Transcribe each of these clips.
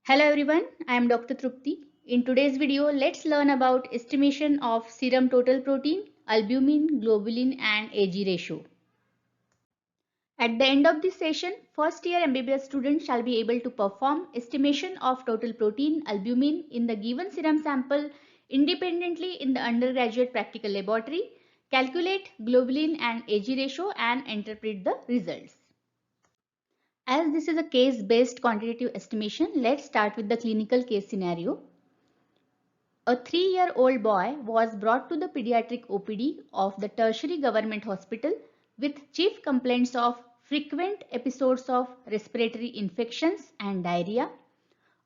Hello everyone, I am Dr. Trupti. In today's video, let's learn about estimation of serum total protein, albumin, globulin and Ag ratio. At the end of this session, first year MBBS students shall be able to perform estimation of total protein, albumin in the given serum sample independently in the undergraduate practical laboratory, calculate globulin and Ag ratio and interpret the results. As this is a case-based quantitative estimation, let's start with the clinical case scenario. A 3-year-old boy was brought to the pediatric OPD of the tertiary government hospital with chief complaints of frequent episodes of respiratory infections and diarrhea.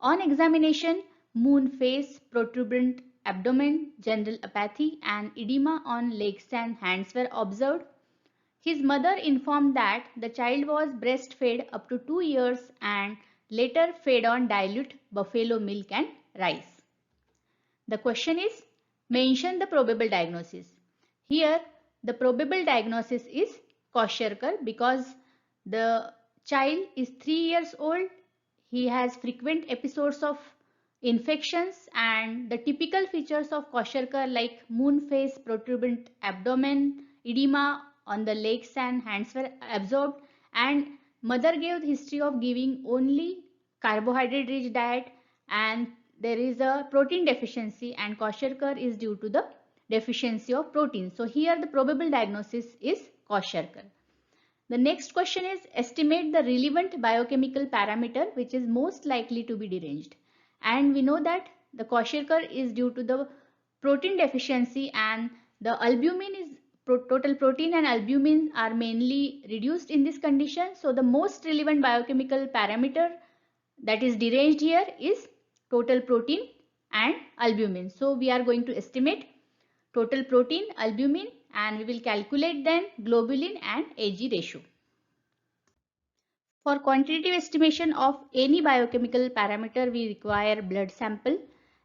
On examination, moon face, protuberant abdomen, general apathy and edema on legs and hands were observed. His mother informed that the child was breastfed up to 2 years and later fed on dilute buffalo milk and rice. The question is, mention the probable diagnosis. Here, the probable diagnosis is Kwashiorkor because the child is 3 years old. He has frequent episodes of infections and the typical features of Kwashiorkor like moon face, protuberant abdomen, edema on the legs and hands were absorbed, and mother gave history of giving only carbohydrate rich diet, and there is a protein deficiency, and Kwashiorkor is due to the deficiency of protein. So here the probable diagnosis is Kwashiorkor. The next question is estimate the relevant biochemical parameter which is most likely to be deranged. And we know that the Kwashiorkor is due to the protein deficiency, and the albumin is total protein and albumin are mainly reduced in this condition. So the most relevant biochemical parameter that is deranged here is total protein and albumin. So we are going to estimate total protein, albumin, and we will calculate then globulin and Ag ratio. For quantitative estimation of any biochemical parameter, we require blood sample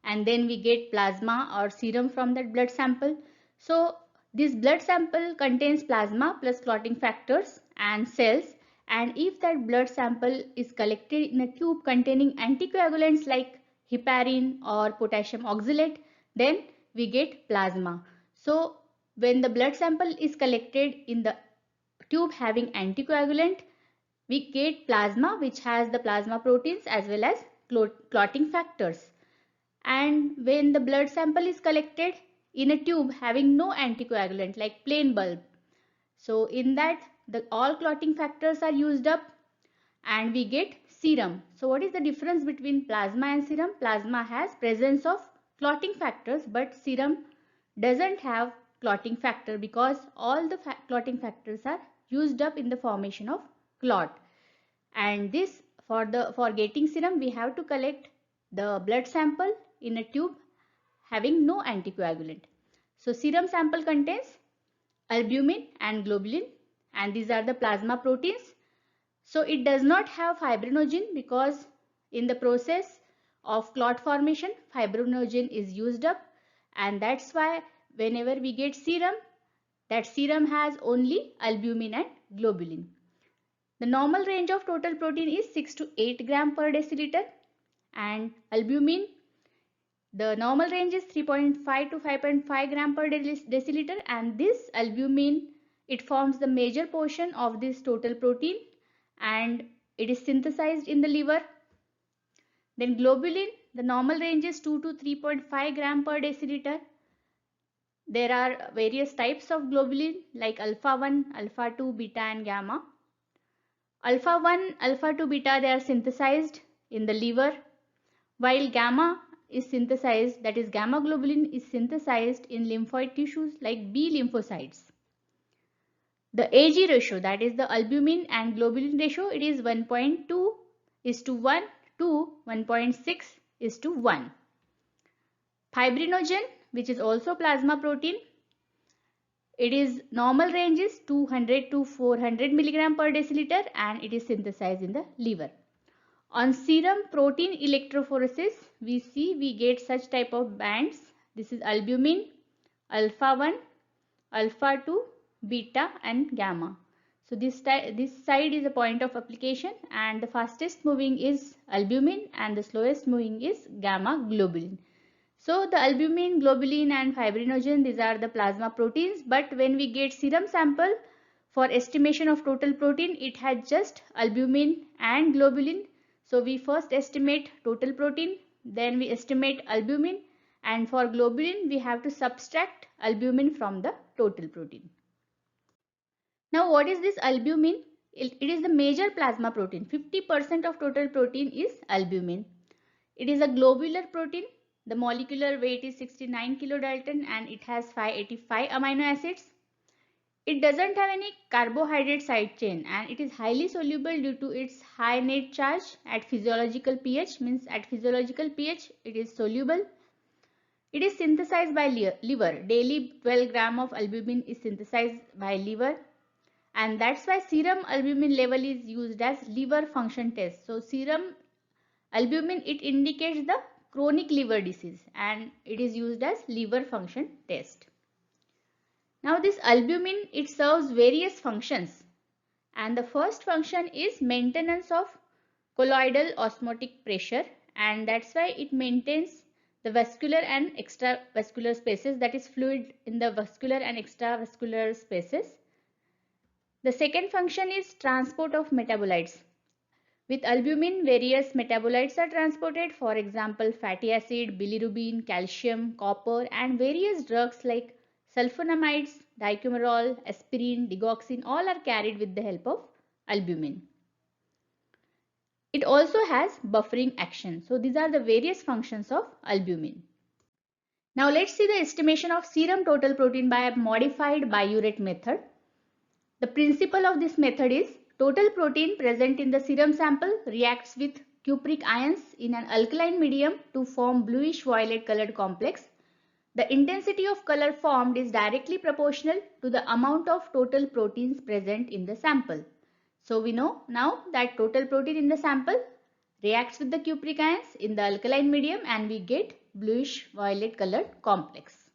and then we get plasma or serum from that blood sample. So this blood sample contains plasma plus clotting factors and cells, and if that blood sample is collected in a tube containing anticoagulants like heparin or potassium oxalate, then we get plasma. So when the blood sample is collected in the tube having anticoagulant, we get plasma which has the plasma proteins as well as clotting factors. And when the blood sample is collected in a tube having no anticoagulant like plain bulb, so in that the all clotting factors are used up and we get serum. So what is the difference between plasma and serum? Plasma has presence of clotting factors, but serum doesn't have clotting factor because all the clotting factors are used up in the formation of clot. And this for getting serum we have to collect the blood sample in a tube having no anticoagulant. So serum sample contains albumin and globulin, and these are the plasma proteins. So it does not have fibrinogen because in the process of clot formation fibrinogen is used up, and that's why whenever we get serum, that serum has only albumin and globulin. The normal range of total protein is 6 to 8 gram per deciliter, and albumin, the normal range is 3.5 to 5.5 gram per deciliter, and this albumin, it forms the major portion of this total protein and it is synthesized in the liver. Then globulin, the normal range is 2 to 3.5 gram per deciliter. There are various types of globulin like alpha 1, alpha 2, beta and gamma. Alpha 1, alpha 2, beta, they are synthesized in the liver, while gamma is synthesized, that is gamma globulin is synthesized in lymphoid tissues like B lymphocytes. The Ag ratio, that is the albumin and globulin ratio, it is 1.2 is to 1 to 1.6 is to 1. Fibrinogen, which is also plasma protein, it is normal range is 200 to 400 milligram per deciliter and it is synthesized in the liver. On serum protein electrophoresis, we get such type of bands. This is albumin, alpha 1, alpha 2, beta and gamma. So this side is a point of application, and the fastest moving is albumin and the slowest moving is gamma globulin. So the albumin, globulin and fibrinogen, these are the plasma proteins, but when we get serum sample for estimation of total protein, it has just albumin and globulin. So we first estimate total protein, then we estimate albumin, and for globulin we have to subtract albumin from the total protein. Now what is this albumin? It is the major plasma protein. 50% of total protein is albumin. It is a globular protein. The molecular weight is 69 kilodalton and it has 585 amino acids. It doesn't have any carbohydrate side chain and it is highly soluble due to its high net charge at physiological pH, means at physiological pH it is soluble. It is synthesized by liver. Daily 12 gram of albumin is synthesized by liver, and that's why serum albumin level is used as liver function test. So serum albumin, it indicates the chronic liver disease and it is used as liver function test. Now this albumin, it serves various functions, and the first function is maintenance of colloidal osmotic pressure, and that's why it maintains the vascular and extravascular spaces, that is fluid in the vascular and extravascular spaces. The second function is transport of metabolites. With albumin, various metabolites are transported, for example, fatty acid, bilirubin, calcium, copper, and various drugs like sulfonamides, dicumarol, aspirin, digoxin, all are carried with the help of albumin. It also has buffering action. So these are the various functions of albumin. Now let's see the estimation of serum total protein by a modified biuret method. The principle of this method is total protein present in the serum sample reacts with cupric ions in an alkaline medium to form bluish violet colored complex. The intensity of color formed is directly proportional to the amount of total proteins present in the sample. So we know now that total protein in the sample reacts with the cupric ions in the alkaline medium and we get bluish violet colored complex.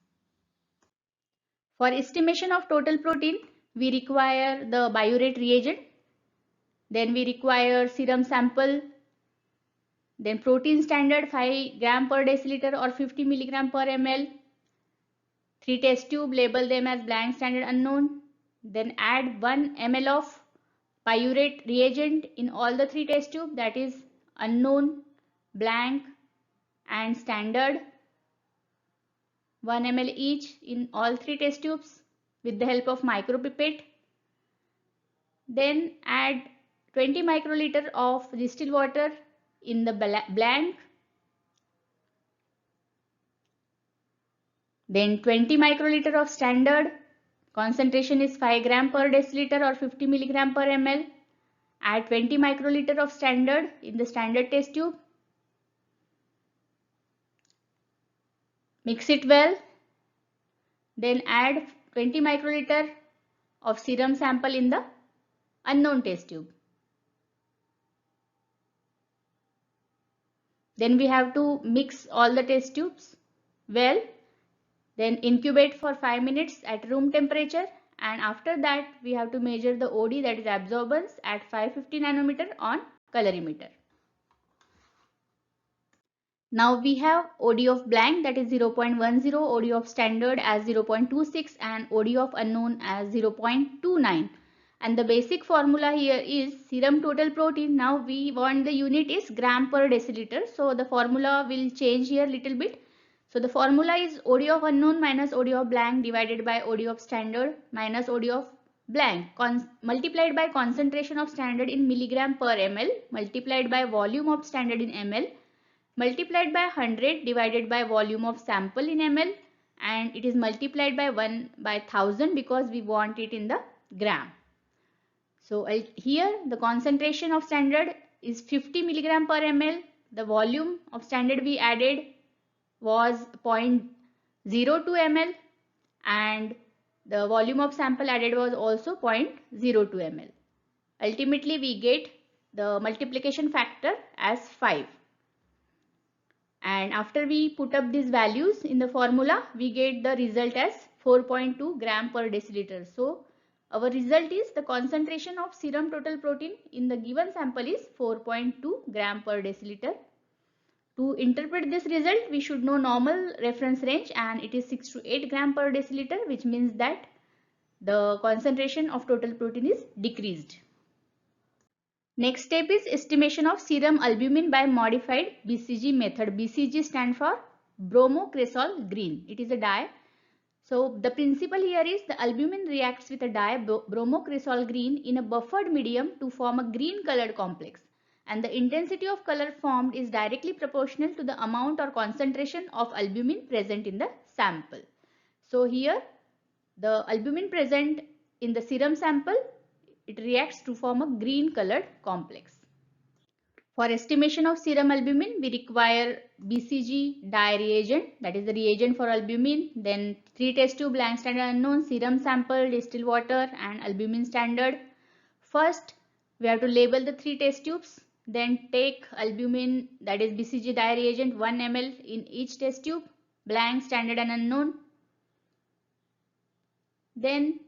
For estimation of total protein, we require the biuret reagent, then we require serum sample, then protein standard 5 gram per deciliter or 50 milligram per ml. 3 test tube, label them as blank, standard, unknown. Then add 1 ml of biuret reagent in all the 3 test tube, that is unknown, blank and standard. 1 ml each in all 3 test tubes with the help of micropipette. Then add 20 microliter of distilled water in the blank. Then 20 microliter of standard. Concentration is 5 gram per deciliter or 50 milligram per ml. Add 20 microliter of standard in the standard test tube. Mix it well. Then add 20 microliter of serum sample in the unknown test tube. Then we have to mix all the test tubes well. Then incubate for 5 minutes at room temperature, and after that we have to measure the OD, that is absorbance, at 550 nanometer on colorimeter. Now we have OD of blank, that is 0.10, OD of standard as 0.26 and OD of unknown as 0.29. And the basic formula here is serum total protein. Now we want the unit is gram per deciliter. So the formula will change here little bit. So the formula is OD of unknown minus OD of blank divided by OD of standard minus OD of blank multiplied by concentration of standard in milligram per ml multiplied by volume of standard in ml multiplied by 100 divided by volume of sample in ml, and it is multiplied by 1 by 1000 because we want it in the gram. So here the concentration of standard is 50 milligram per ml. The volume of standard we added was 0.02 ml and the volume of sample added was also 0.02 ml. Ultimately we get the multiplication factor as 5. And after we put up these values in the formula, we get the result as 4.2 gram per deciliter. So our result is the concentration of serum total protein in the given sample is 4.2 gram per deciliter. To interpret this result, we should know normal reference range, and it is 6 to 8 gram per deciliter, which means that the concentration of total protein is decreased. Next step is estimation of serum albumin by modified BCG method. BCG stands for bromocresol green. It is a dye. So the principle here is the albumin reacts with a dye bromocresol green in a buffered medium to form a green colored complex, and the intensity of color formed is directly proportional to the amount or concentration of albumin present in the sample. So here the albumin present in the serum sample, it reacts to form a green colored complex. For estimation of serum albumin, we require BCG dye reagent, that is the reagent for albumin, then 3 test tube, blank standard unknown, serum sample, distilled water and albumin standard. First, we have to label the 3 test tubes, then take albumin, that is BCG dye reagent 1 ml in each test tube, blank, standard and unknown. Then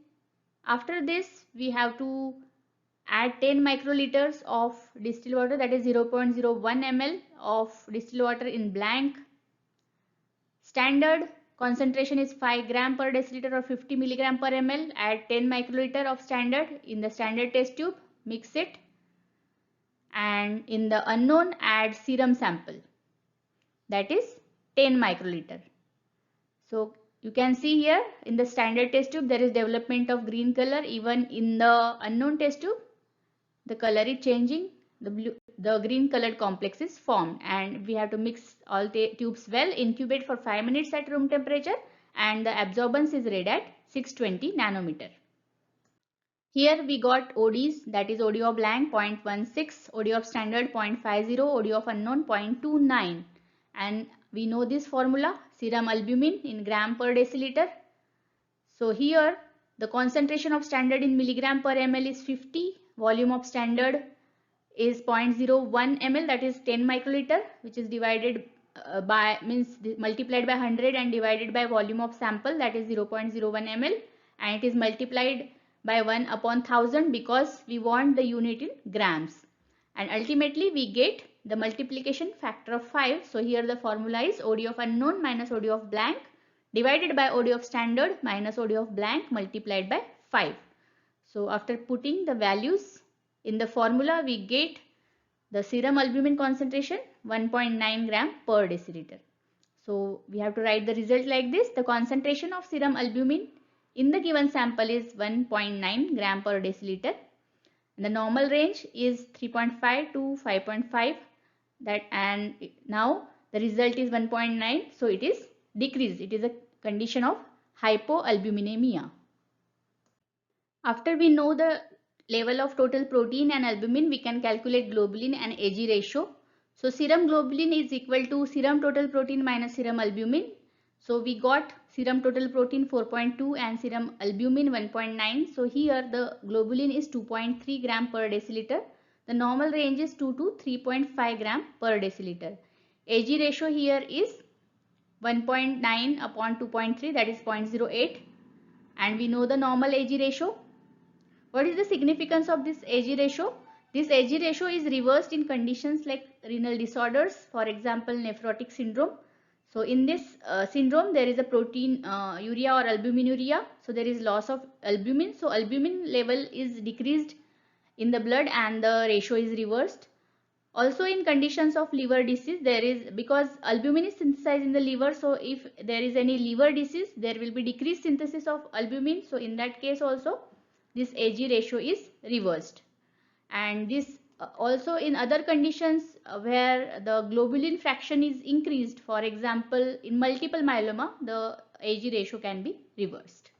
after this, we have to add 10 microliters of distilled water, that is 0.01 ml of distilled water in blank. Standard concentration is 5 gram per deciliter or 50 milligram per ml. Add 10 microliter of standard in the standard test tube, mix it, and in the unknown add serum sample, that is 10 microliter. So you can see here in the standard test tube there is development of green color. Even in the unknown test tube the color is changing, the green colored complex is formed, and we have to mix all the tubes well, incubate for 5 minutes at room temperature, and the absorbance is read at 620 nanometer. Here we got ODs, that is OD of blank 0.16, OD of standard 0.50, OD of unknown 0.29, and we know this formula, serum albumin in gram per deciliter. So here the concentration of standard in milligram per ml is 50, volume of standard is 0.01 ml, that is 10 microliter, which is divided multiplied by 100 and divided by volume of sample, that is 0.01 ml, and it is multiplied by 1 upon 1000 because we want the unit in grams, and ultimately we get the multiplication factor of 5. So here the formula is OD of unknown minus OD of blank divided by OD of standard minus OD of blank multiplied by 5. So after putting the values in the formula, we get the serum albumin concentration 1.9 gram per deciliter. So we have to write the result like this. The concentration of serum albumin in the given sample is 1.9 gram per deciliter. And the normal range is 3.5 to 5.5. And now the result is 1.9. So it is decreased. It is a condition of hypoalbuminemia. After we know the level of total protein and albumin, we can calculate globulin and Ag ratio. So serum globulin is equal to serum total protein minus serum albumin. So we got serum total protein 4.2 and serum albumin 1.9. So here the globulin is 2.3 gram per deciliter. The normal range is 2 to 3.5 gram per deciliter. Ag ratio here is 1.9 upon 2.3, that is 0.08, and we know the normal Ag ratio. What is the significance of this Ag ratio? This Ag ratio is reversed in conditions like renal disorders, for example nephrotic syndrome. So in this syndrome there is a protein urea or albuminuria, so there is loss of albumin, so albumin level is decreased in the blood and the ratio is reversed. Also in conditions of liver disease, there is, because albumin is synthesized in the liver, so if there is any liver disease there will be decreased synthesis of albumin, so in that case also this Ag ratio is reversed. And this also in other conditions where the globulin fraction is increased, for example in multiple myeloma, the Ag ratio can be reversed.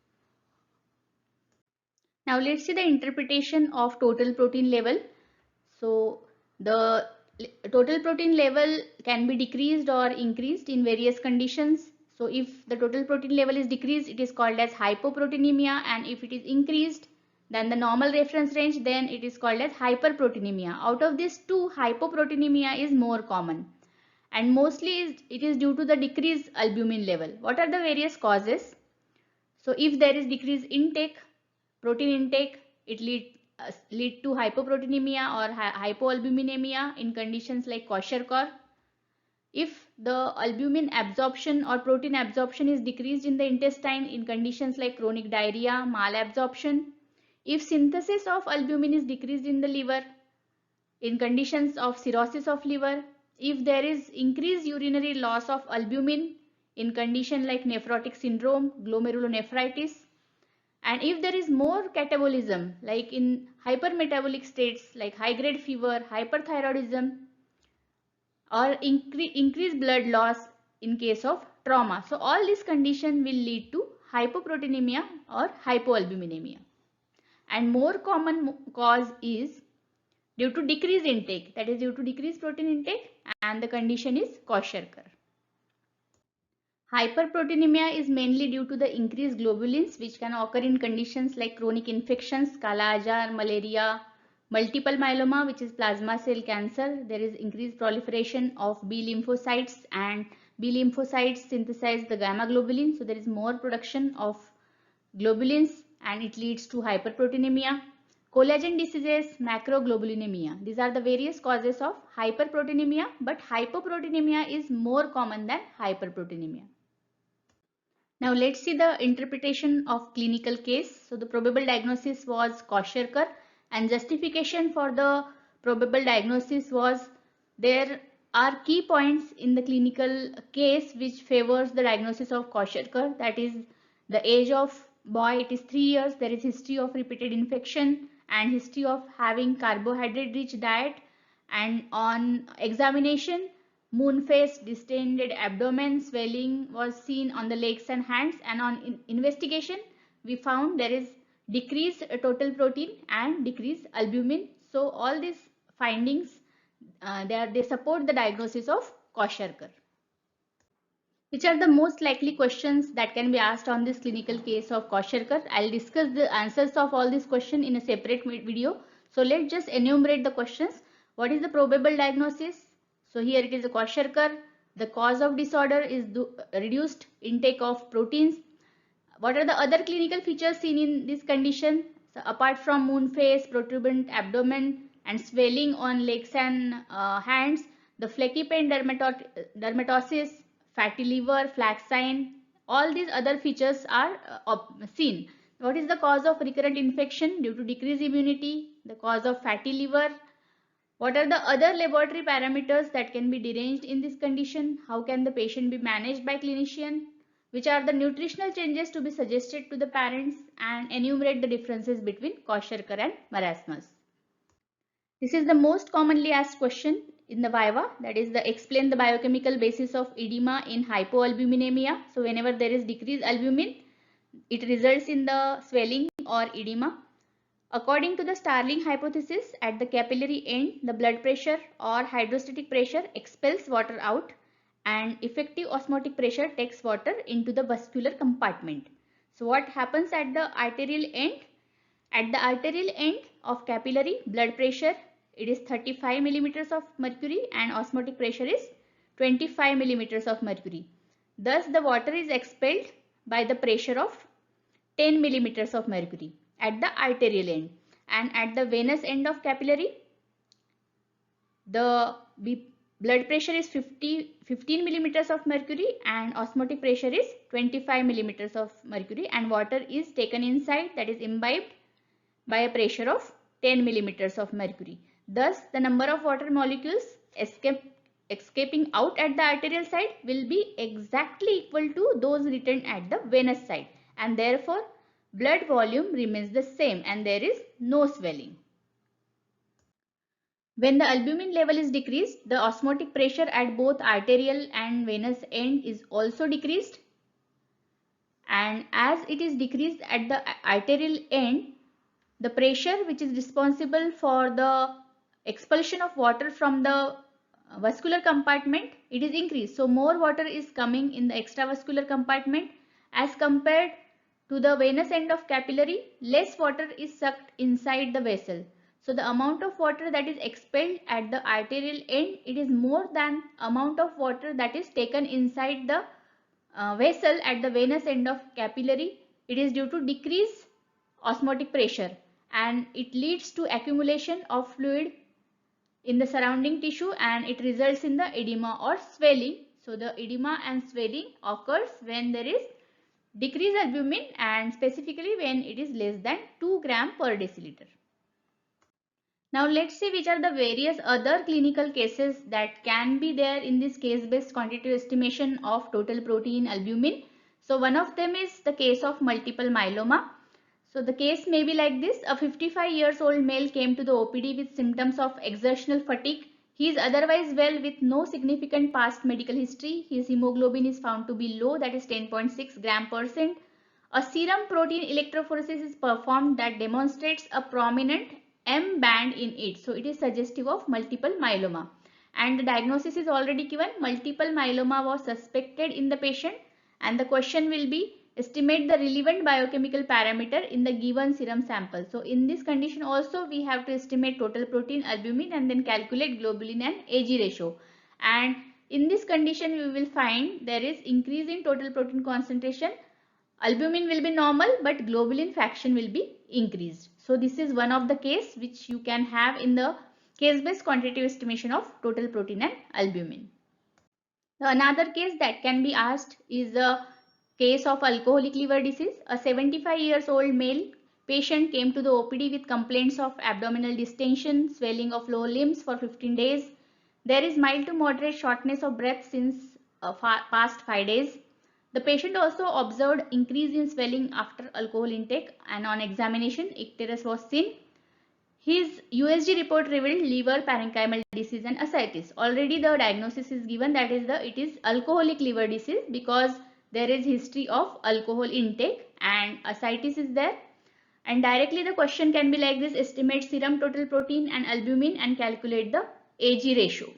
Now let's see the interpretation of total protein level. So the total protein level can be decreased or increased in various conditions. So if the total protein level is decreased, it is called as hypoproteinemia, and if it is increased than the normal reference range, then it is called as hyperproteinemia. Out of these two, hypoproteinemia is more common, and mostly it is due to the decreased albumin level. What are the various causes? So if there is decreased intake protein intake, it lead to hypoproteinemia or hypoalbuminemia in conditions like Kwashiorkor. If the albumin absorption or protein absorption is decreased in the intestine in conditions like chronic diarrhea, malabsorption. If synthesis of albumin is decreased in the liver in conditions of cirrhosis of liver. If there is increased urinary loss of albumin in condition like nephrotic syndrome, glomerulonephritis. And if there is more catabolism like in hypermetabolic states like high grade fever, hyperthyroidism, or increased blood loss in case of trauma. So all these conditions will lead to hypoproteinemia or hypoalbuminemia. And more common cause is due to decreased intake, that is due to decreased protein intake, and the condition is Kwashiorkor. Hyperproteinemia is mainly due to the increased globulins which can occur in conditions like chronic infections, Kala Ajar, malaria, multiple myeloma which is plasma cell cancer. There is increased proliferation of B lymphocytes, and B lymphocytes synthesize the gamma globulin. So there is more production of globulins and it leads to hyperproteinemia. Collagen diseases, macroglobulinemia. These are the various causes of hyperproteinemia, but hypoproteinemia is more common than hyperproteinemia. Now let's see the interpretation of clinical case. So the probable diagnosis was Kwashiorkor, and justification for the probable diagnosis was there are key points in the clinical case which favors the diagnosis of Kwashiorkor. That is the age of boy, it is 3 years, there is history of repeated infection and history of having carbohydrate rich diet, and on examination moon face, distended abdomen, swelling was seen on the legs and hands, and on investigation we found there is decreased total protein and decreased albumin. So all these findings they support the diagnosis of Kwashiorkor. Which are the most likely questions that can be asked on this clinical case of Kwashiorkor? I'll discuss the answers of all these questions in a separate video. So let's just enumerate the questions. What is the probable diagnosis? So here it is a Kwashiorkor. The cause of disorder is reduced intake of proteins. What are the other clinical features seen in this condition? So apart from moon face, protuberant abdomen and swelling on legs and hands, the flecky pain dermatosis, fatty liver, flax sign, all these other features are seen. What is the cause of recurrent infection? Due to decreased immunity. The cause of fatty liver. What are the other laboratory parameters that can be deranged in this condition? How can the patient be managed by clinician? Which are the nutritional changes to be suggested to the parents, and enumerate the differences between Kwashiorkor and marasmus. This is the most commonly asked question in the Viva, that is the explain the biochemical basis of edema in hypoalbuminemia. So whenever there is decreased albumin, it results in the swelling or edema. According to the Starling hypothesis, at the capillary end, the blood pressure or hydrostatic pressure expels water out, and effective osmotic pressure takes water into the vascular compartment. So what happens at the arterial end? At the arterial end of capillary, blood pressure, it is 35 millimeters of mercury and osmotic pressure is 25 millimeters of mercury. Thus the water is expelled by the pressure of 10 millimeters of mercury at the arterial end, and at the venous end of capillary the blood pressure is 15 millimeters of mercury and osmotic pressure is 25 millimeters of mercury, and water is taken inside, that is imbibed by a pressure of 10 millimeters of mercury. Thus the number of water molecules escaping out at the arterial side will be exactly equal to those written at the venous side, and therefore blood volume remains the same and there is no swelling. When the albumin level is decreased, the osmotic pressure at both arterial and venous end is also decreased, and as it is decreased at the arterial end, the pressure which is responsible for the expulsion of water from the vascular compartment, it is increased. So more water is coming in the extravascular compartment as compared to the venous end of capillary, less water is sucked inside the vessel. So the amount of water that is expelled at the arterial end, it is more than amount of water that is taken inside the vessel at the venous end of capillary. It is due to decrease osmotic pressure, and it leads to accumulation of fluid in the surrounding tissue and it results in the edema or swelling. So the edema and swelling occurs when there is decreased albumin and specifically when it is less than 2 gram per deciliter. Now let's see which are the various other clinical cases that can be there in this case-based quantitative estimation of total protein albumin. So one of them is the case of multiple myeloma. So the case may be like this. A 55 years old male came to the OPD with symptoms of exertional fatigue. He is otherwise well with no significant past medical history. His hemoglobin is found to be low, that is 10.6 gram %. A serum protein electrophoresis is performed that demonstrates a prominent M band in it. So it is suggestive of multiple myeloma. And the diagnosis is already given. Multiple myeloma was suspected in the patient and the question will be estimate the relevant biochemical parameter in the given serum sample. So in this condition also we have to estimate total protein albumin and then calculate globulin and AG ratio. And in this condition we will find there is increase in total protein concentration. Albumin will be normal but globulin fraction will be increased. So this is one of the case which you can have in the case-based quantitative estimation of total protein and albumin. Another case that can be asked is the case of alcoholic liver disease. A 75 years old male patient came to the OPD with complaints of abdominal distension, swelling of lower limbs for 15 days. There is mild to moderate shortness of breath since past 5 days. The patient also observed increase in swelling after alcohol intake and on examination icterus was seen. His USG report revealed liver parenchymal disease and ascites. Already the diagnosis is given, that is it is alcoholic liver disease because there is history of alcohol intake and ascites is there. And directly the question can be like this: estimate serum total protein and albumin and calculate the AG ratio.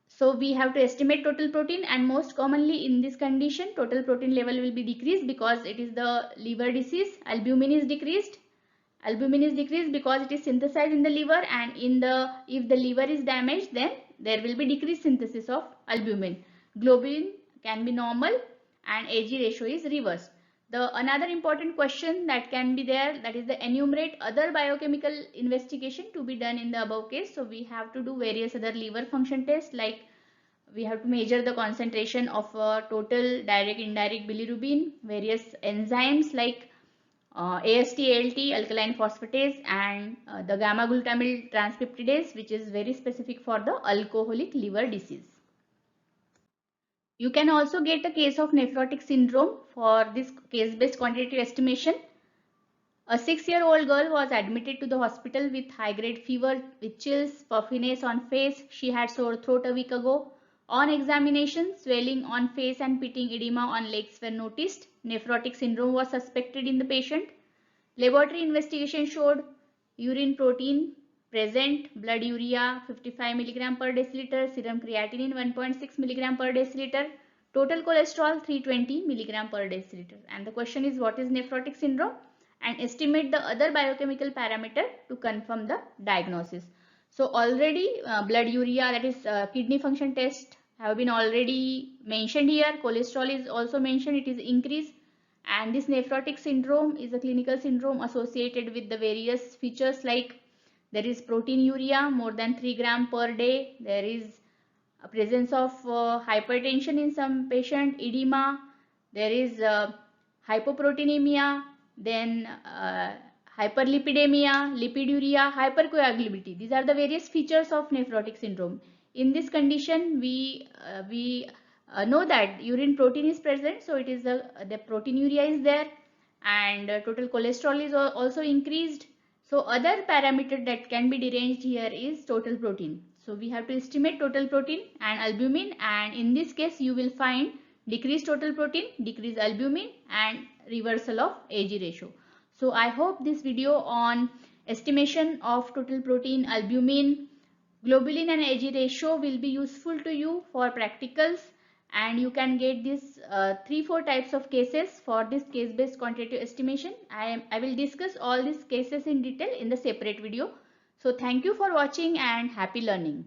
So we have to estimate total protein and most commonly in this condition total protein level will be decreased because it is the liver disease. Albumin is decreased. Albumin is decreased because it is synthesized in the liver and if the liver is damaged then there will be decreased synthesis of albumin. Globulin can be normal and AG ratio is reversed. Another important question that can be there, that is the enumerate other biochemical investigation to be done in the above case. So we have to do various other liver function tests, like we have to measure the concentration of total direct indirect bilirubin, various enzymes like AST, ALT, alkaline phosphatase and the gamma glutamyl transpeptidase, which is very specific for the alcoholic liver disease. You can also get a case of nephrotic syndrome for this case-based quantitative estimation. A 6-year-old girl was admitted to the hospital with high-grade fever with chills, puffiness on face. She had sore throat a week ago. On examination, swelling on face and pitting edema on legs were noticed. Nephrotic syndrome was suspected in the patient. Laboratory investigation showed urine protein present, blood urea 55 mg per deciliter, serum creatinine 1.6 mg per deciliter, total cholesterol 320 mg per deciliter. And the question is, what is nephrotic syndrome? And estimate the other biochemical parameter to confirm the diagnosis. So already blood urea, that is kidney function test, have been already mentioned here. Cholesterol is also mentioned, it is increased. And this nephrotic syndrome is a clinical syndrome associated with the various features like there is proteinuria more than 3 gram per day, there is a presence of hypertension in some patient, edema, there is hypoproteinemia, then hyperlipidemia, lipiduria, hypercoagulability. These are the various features of nephrotic syndrome. In this condition, we know that urine protein is present, so it is the proteinuria is there, and total cholesterol is also increased. So other parameter that can be deranged here is total protein. So we have to estimate total protein and albumin, and in this case you will find decreased total protein, decreased albumin and reversal of AG ratio. So I hope this video on estimation of total protein, albumin, globulin and AG ratio will be useful to you for practicals, and you can get this 3-4 types of cases for this case-based quantitative estimation. I will discuss all these cases in detail in the separate video. So thank you for watching and happy learning.